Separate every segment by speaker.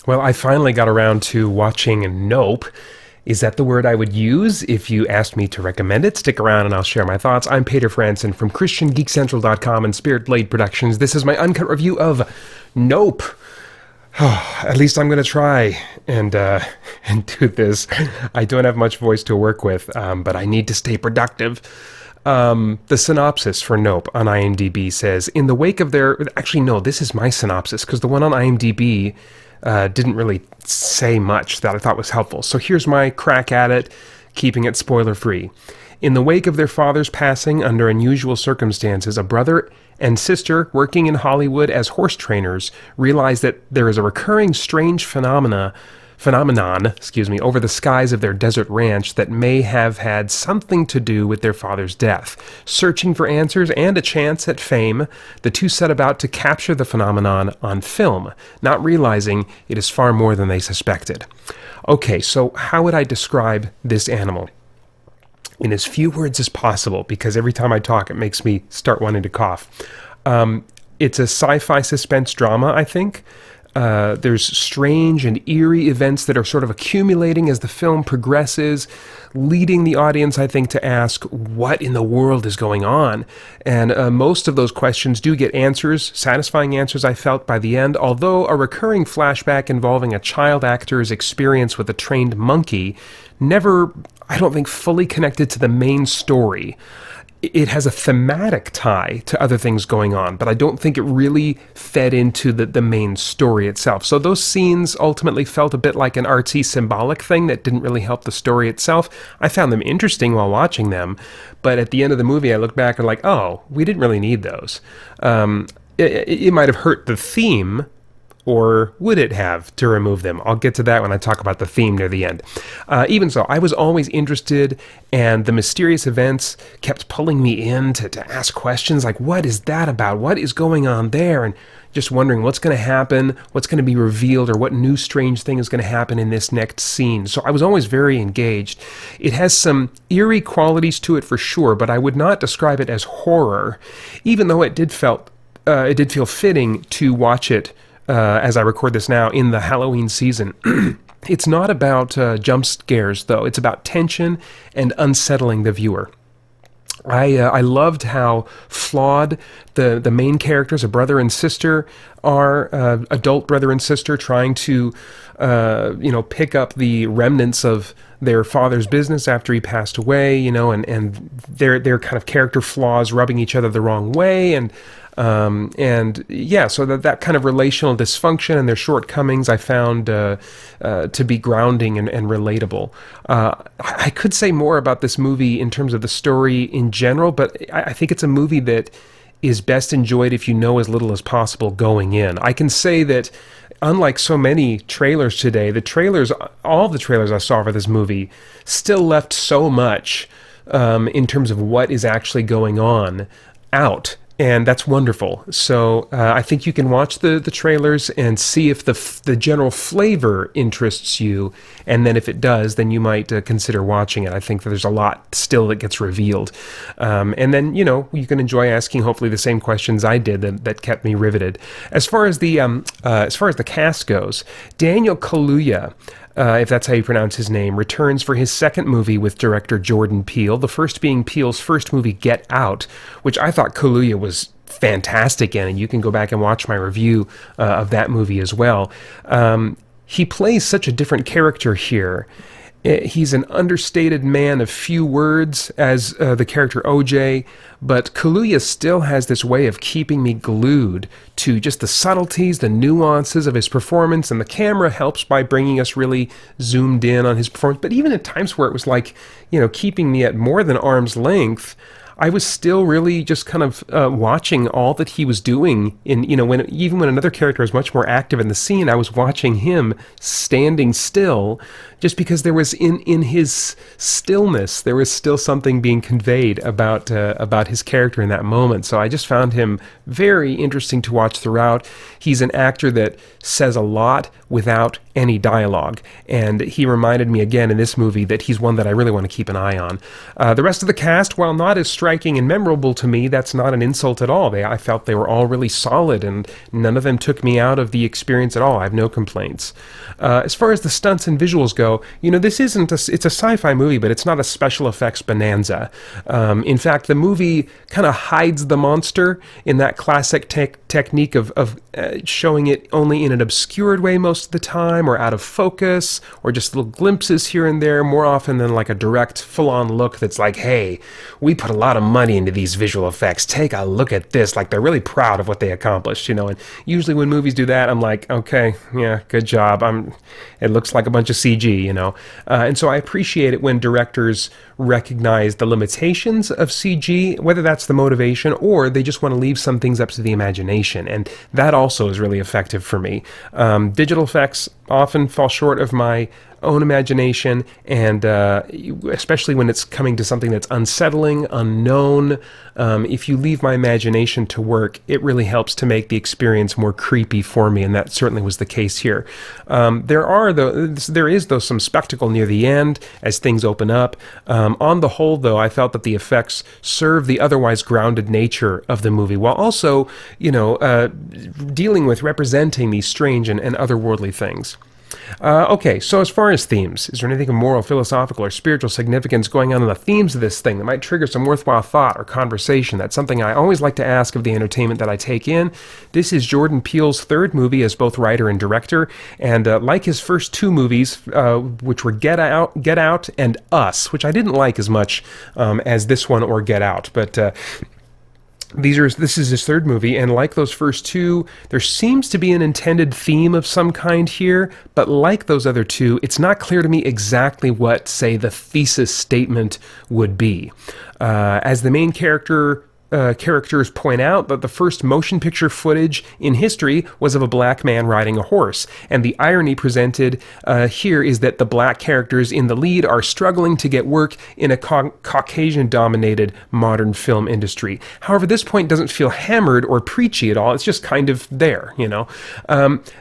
Speaker 1: Well, I finally got around to watching Nope. Is that the word I would use if you asked me to recommend it? Stick around and I'll share my thoughts. I'm Peter Franson from christiangeekcentral.com and Spirit Blade Productions. This is my uncut review of Nope. At least I'm going to try and do this. I don't have much voice to work with, but I need to stay productive. The synopsis for Nope on IMDb says, in the wake of their... Actually, no, this is my synopsis, because the one on IMDb didn't really say much that I thought was helpful. So here's my crack at it, keeping it spoiler-free. In the wake of their father's passing under unusual circumstances, a brother and sister working in Hollywood as horse trainers realize that there is a recurring strange phenomenon over the skies of their desert ranch that may have had something to do with their father's death. Searching for answers and a chance at fame, the two set about to capture the phenomenon on film, not realizing it is far more than they suspected. Okay, so how would I describe this animal? In as few words as possible, because every time I talk, it makes me start wanting to cough. It's a sci-fi suspense drama, I think. There's strange and eerie events that are sort of accumulating as the film progresses, leading the audience, I think, to ask, what in the world is going on? And most of those questions do get answers, satisfying answers, I felt, by the end, although a recurring flashback involving a child actor's experience with a trained monkey never, I don't think, fully connected to the main story. It has a thematic tie to other things going on, but I don't think it really fed into the main story itself. So those scenes ultimately felt a bit like an artsy symbolic thing that didn't really help the story itself. I found them interesting while watching them, but at the end of the movie I look back and like, oh, we didn't really need those. It might have hurt the theme, or would it have, to remove them? I'll get to that when I talk about the theme near the end. Even so, I was always interested, and the mysterious events kept pulling me in to ask questions like, what is that about? What is going on there? And just wondering what's going to happen, what's going to be revealed, or what new strange thing is going to happen in this next scene. So I was always very engaged. It has some eerie qualities to it for sure, but I would not describe it as horror, even though it did feel fitting to watch it as I record this now, in the Halloween season. It's not about jump scares, though. It's about tension and unsettling the viewer. I loved how flawed the main characters, a brother and sister, are, adult brother and sister, trying to pick up the remnants of their father's business after he passed away, and their kind of character flaws rubbing each other the wrong way, so that kind of relational dysfunction and their shortcomings I found to be grounding and relatable. I could say more about this movie in terms of the story in general, but I think it's a movie that is best enjoyed if you know as little as possible going in. I can say that, unlike so many trailers today, all the trailers I saw for this movie still left so much in terms of what is actually going on out. And that's wonderful. So I think you can watch the trailers and see if the general flavor interests you. And then if it does, then you might consider watching it. I think that there's a lot still that gets revealed. And then, you can enjoy asking hopefully the same questions I did that kept me riveted. As far as the cast goes, Daniel Kaluuya, if that's how you pronounce his name, returns for his second movie with director Jordan Peele, the first being Peele's first movie, Get Out, which I thought Kaluuya was fantastic in, and you can go back and watch my review of that movie as well. He plays such a different character here. He's an understated man of few words as the character OJ, but Kaluuya still has this way of keeping me glued to just the subtleties, the nuances of his performance, and the camera helps by bringing us really zoomed in on his performance. But even at times where it was like, keeping me at more than arm's length, I was still really just kind of watching all that he was doing. Even when another character was much more active in the scene, I was watching him standing still, just because there was in his stillness, there was still something being conveyed about his character in that moment. So I just found him very interesting to watch throughout. He's an actor that says a lot without any dialogue, and he reminded me again in this movie that he's one that I really want to keep an eye on. The rest of the cast, while not as strong striking and memorable to me, that's not an insult at all. I felt they were all really solid, and none of them took me out of the experience at all. I have no complaints. As far as the stunts and visuals go, this isn't it's a sci-fi movie, but it's not a special effects bonanza. In fact, the movie kind of hides the monster in that classic technique of showing it only in an obscured way most of the time, or out of focus, or just little glimpses here and there, more often than like a direct, full-on look that's like, hey, we put a lot of money into these visual effects. Take a look at this. Like, they're really proud of what they accomplished, and usually when movies do that, I'm like, okay, yeah, good job. It looks like a bunch of CG, and so I appreciate it when directors recognize the limitations of CG, whether that's the motivation or they just want to leave some things up to the imagination, and that also is really effective for me. Digital effects often fall short of my own imagination, and especially when it's coming to something that's unsettling, unknown. If you leave my imagination to work, it really helps to make the experience more creepy for me, and that certainly was the case here. There is some spectacle near the end as things open up. On the whole, though, I felt that the effects serve the otherwise grounded nature of the movie, while also, dealing with representing these strange and otherworldly things. Okay, so as far as themes, is there anything of moral, philosophical, or spiritual significance going on in the themes of this thing that might trigger some worthwhile thought or conversation? That's something I always like to ask of the entertainment that I take in. This is Jordan Peele's third movie as both writer and director, and like his first two movies, which were Get Out, and Us, which I didn't like as much as this one or Get Out, but this is his third movie, and like those first two, there seems to be an intended theme of some kind here, but like those other two, it's not clear to me exactly what, say, the thesis statement would be. As the main characters point out, that the first motion picture footage in history was of a black man riding a horse, and the irony presented here is that the black characters in the lead are struggling to get work in a Caucasian-dominated modern film industry. However, this point doesn't feel hammered or preachy at all. It's just kind of there,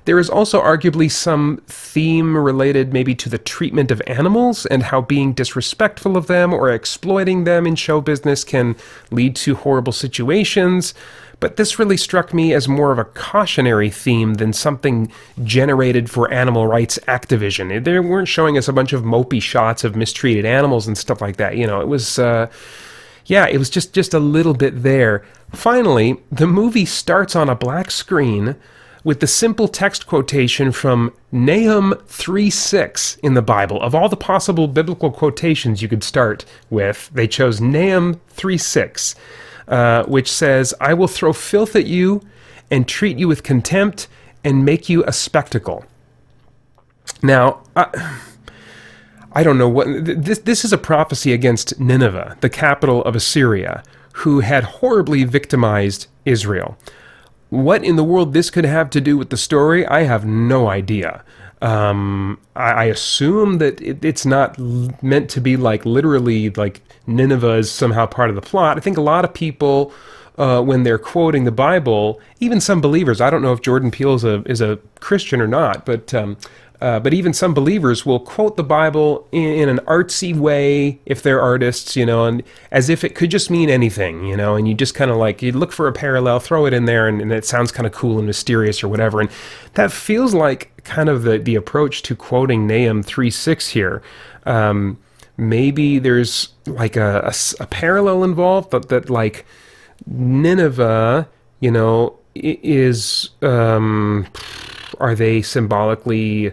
Speaker 1: There is also arguably some theme related maybe to the treatment of animals and how being disrespectful of them or exploiting them in show business can lead to horrible situations, but this really struck me as more of a cautionary theme than something generated for animal rights activism. They weren't showing us a bunch of mopey shots of mistreated animals and stuff like that. It was, it was just a little bit there. Finally, the movie starts on a black screen with the simple text quotation from Nahum 3:6 in the Bible. Of all the possible biblical quotations you could start with, they chose Nahum 3:6. Which says, I will throw filth at you and treat you with contempt and make you a spectacle. Now, I don't know what... This is a prophecy against Nineveh, the capital of Assyria, who had horribly victimized Israel. What in the world this could have to do with the story, I have no idea. I assume that it's not meant to be like literally like Nineveh is somehow part of the plot. I think a lot of people, when they're quoting the Bible, even some believers, I don't know if Jordan Peele is a Christian or not, but even some believers will quote the Bible in an artsy way, if they're artists, and as if it could just mean anything, and you just kind of you look for a parallel, throw it in there, and it sounds kind of cool and mysterious or whatever. And that feels like kind of the approach to quoting Nahum 3:6 here. Maybe there's like a parallel involved, but that like Nineveh, is, are they symbolically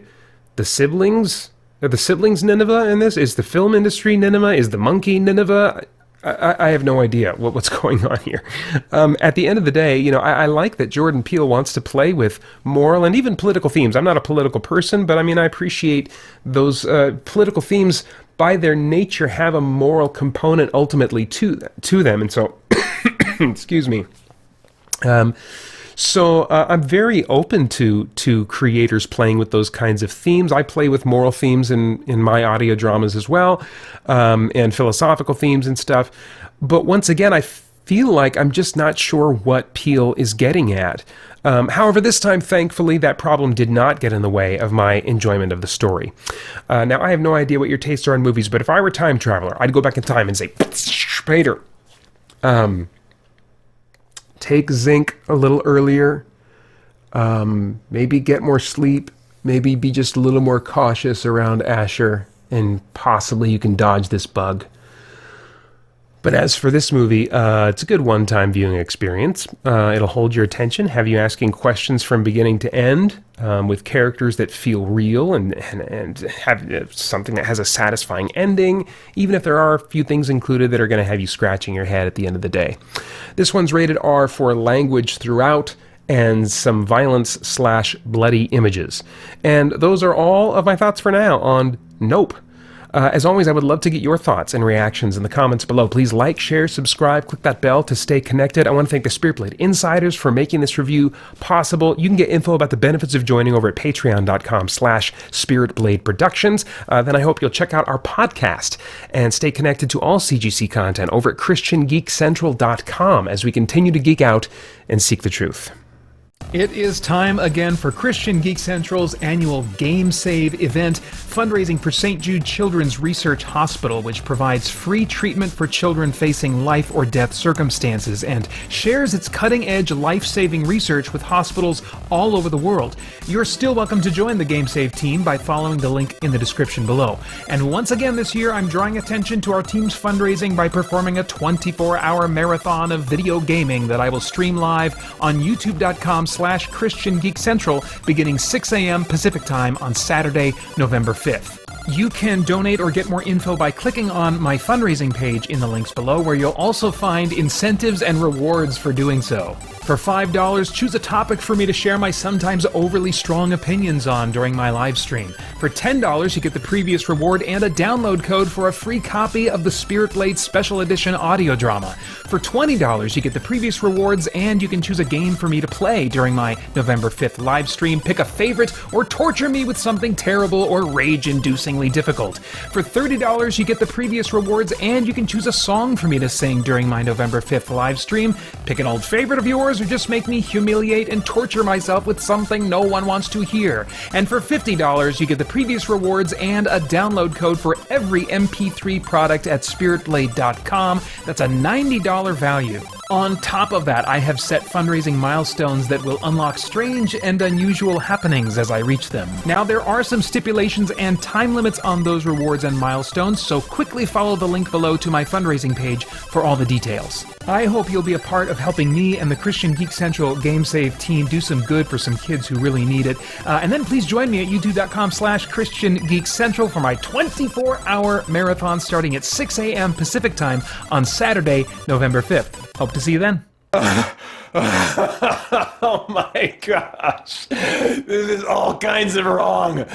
Speaker 1: the siblings? Are the siblings Nineveh in this? Is the film industry Nineveh? Is the monkey Nineveh? I have no idea what's going on here. At the end of the day, I like that Jordan Peele wants to play with moral and even political themes. I'm not a political person, but I appreciate those political themes by their nature have a moral component ultimately to them. And so, excuse me. So I'm very open to creators playing with those kinds of themes. I play with moral themes in my audio dramas as well, and philosophical themes and stuff. But once again, I feel like I'm just not sure what Peele is getting at. However, this time, thankfully, that problem did not get in the way of my enjoyment of the story. Now, I have no idea what your tastes are in movies, but if I were a time traveler, I'd go back in time and say, Peter, Take zinc a little earlier. Maybe get more sleep. Maybe be just a little more cautious around Asher, and possibly you can dodge this bug. But as for this movie, it's a good one-time viewing experience. It'll hold your attention, have you asking questions from beginning to end, with characters that feel real and have something that has a satisfying ending, even if there are a few things included that are going to have you scratching your head at the end of the day. This one's rated R for language throughout and some violence/bloody images. And those are all of my thoughts for now on Nope. As always, I would love to get your thoughts and reactions in the comments below. Please like, share, subscribe, click that bell to stay connected. I want to thank the Spirit Blade Insiders for making this review possible. You can get info about the benefits of joining over at patreon.com/spiritbladeproductions. Then I hope you'll check out our podcast and stay connected to all CGC content over at christiangeekcentral.com as we continue to geek out and seek the truth.
Speaker 2: It is time again for Christian Geek Central's annual Game Save event, fundraising for St. Jude Children's Research Hospital, which provides free treatment for children facing life or death circumstances and shares its cutting-edge life-saving research with hospitals all over the world. You're still welcome to join the Game Save team by following the link in the description below. And once again this year, I'm drawing attention to our team's fundraising by performing a 24-hour marathon of video gaming that I will stream live on youtube.com/Christian Geek Central beginning 6 a.m. Pacific Time on Saturday, November 5th. You can donate or get more info by clicking on my fundraising page in the links below, where you'll also find incentives and rewards for doing so. For $5, choose a topic for me to share my sometimes overly strong opinions on during my live stream. For $10, you get the previous reward and a download code for a free copy of the Spirit Blade Special Edition audio drama. For $20, you get the previous rewards and you can choose a game for me to play during my November 5th live stream, pick a favorite, or torture me with something terrible or rage-inducingly difficult. For $30, you get the previous rewards and you can choose a song for me to sing during my November 5th live stream, pick an old favorite of yours, or just make me humiliate and torture myself with something no one wants to hear. And for $50, you get the previous rewards and a download code for every MP3 product at spiritblade.com. That's a $90 value. On top of that, I have set fundraising milestones that will unlock strange and unusual happenings as I reach them. Now, there are some stipulations and time limits on those rewards and milestones, so quickly follow the link below to my fundraising page for all the details. I hope you'll be a part of helping me and the Christian Geek Central Game Save team do some good for some kids who really need it. And then please join me at youtube.com/Christian Geek Central for my 24-hour marathon starting at 6 a.m. Pacific Time on Saturday, November 5th. Hope to see you then.
Speaker 1: Oh my gosh. This is all kinds of wrong.